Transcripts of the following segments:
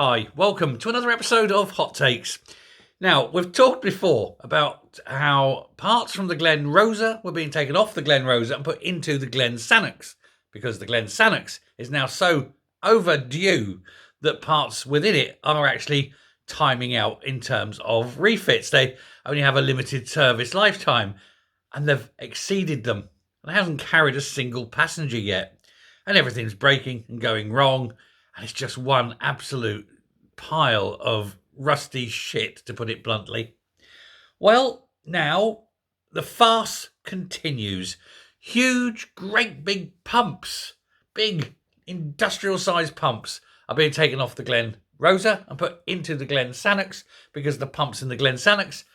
Hi, welcome to another episode of Hot Takes. Now, we've talked before about how parts from the Glen Rosa were being taken off the Glen Rosa and put into the Glen Sannox, because the Glen Sannox is now so overdue that parts within it are actually timing out in terms of refits. They only have a limited service lifetime, and they've exceeded them. It hasn't carried a single passenger yet, and everything's breaking and going wrong. And it's just one absolute pile of rusty shit, to put it bluntly. Well, now the farce continues. Huge, great big pumps, big industrial-sized pumps, are being taken off the Glen Rosa and put into the Glen Sannox, because the pumps in the Glen Sannox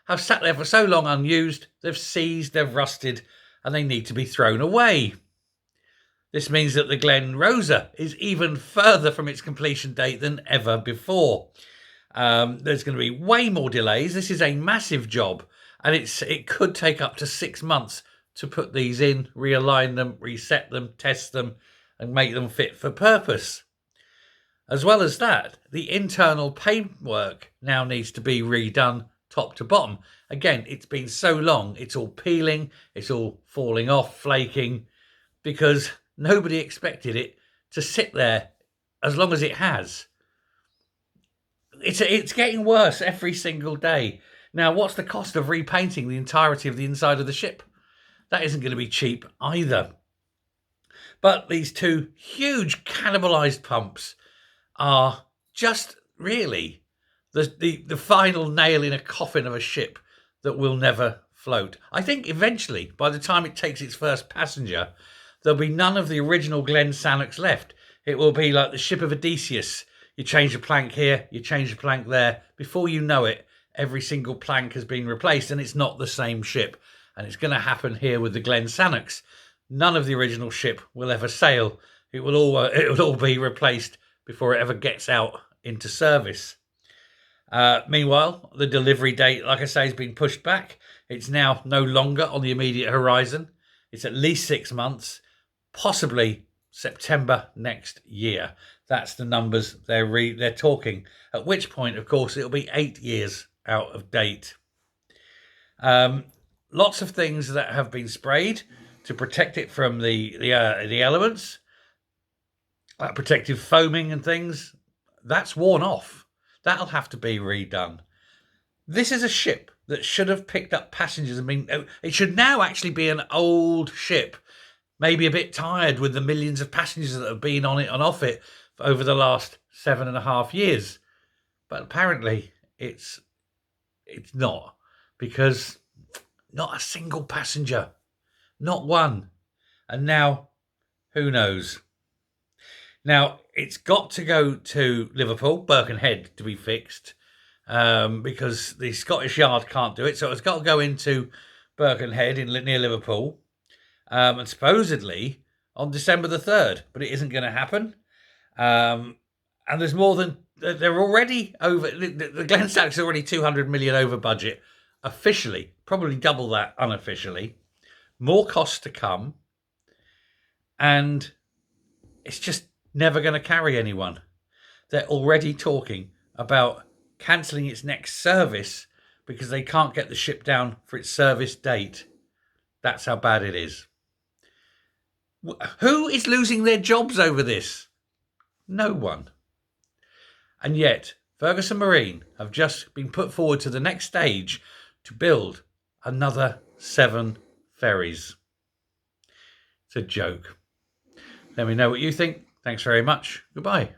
have sat there for so long unused, they've seized, they've rusted, and they need to be thrown away. This means that the Glen Rosa is even further from its completion date than ever before. There's going to be way more delays. This is a massive job, and it could take up to 6 months to put these in, realign them, reset them, test them, and make them fit for purpose. As well as that, the internal paintwork now needs to be redone top to bottom. Again, it's been so long, it's all peeling, it's all falling off, flaking, because nobody expected it to sit there as long as it has. It's getting worse every single day. Now, what's the cost of repainting the entirety of the inside of the ship? That isn't going to be cheap either. But these two huge cannibalised pumps are just really the final nail in a coffin of a ship that will never float. I think eventually, by the time it takes its first passenger, there'll be none of the original Glen Sannox left. It will be like the ship of Odysseus. You change the plank here, you change the plank there. Before you know it, every single plank has been replaced, and it's not the same ship. And it's going to happen here with the Glen Sannox. None of the original ship will ever sail. It will all be replaced before it ever gets out into service. Meanwhile, the delivery date, like I say, has been pushed back. It's now no longer on the immediate horizon. It's at least 6 months. Possibly September next year. That's the numbers they're talking. At which point, of course, it'll be 8 years out of date. Lots of things that have been sprayed to protect it from the elements, protective foaming and things. That's worn off. That'll have to be redone. This is a ship that should have picked up passengers. It should now actually be an old ship. Maybe a bit tired with the millions of passengers that have been on it and off it over the last 7.5 years. But apparently it's not, because not a single passenger, not one. And now, who knows? Now, it's got to go to Liverpool, Birkenhead, to be fixed, because the Scottish Yard can't do it. So it's got to go into Birkenhead near Liverpool. And supposedly on December the 3rd, but it isn't going to happen. And there's more than, they're already over, the Glen Sannox is already 200 million over budget, officially, probably double that unofficially. More costs to come, and it's just never going to carry anyone. They're already talking about cancelling its next service because they can't get the ship down for its service date. That's how bad it is. Who is losing their jobs over this? No one. And yet, Ferguson Marine have just been put forward to the next stage to build another 7 ferries. It's a joke. Let me know what you think. Thanks very much. Goodbye.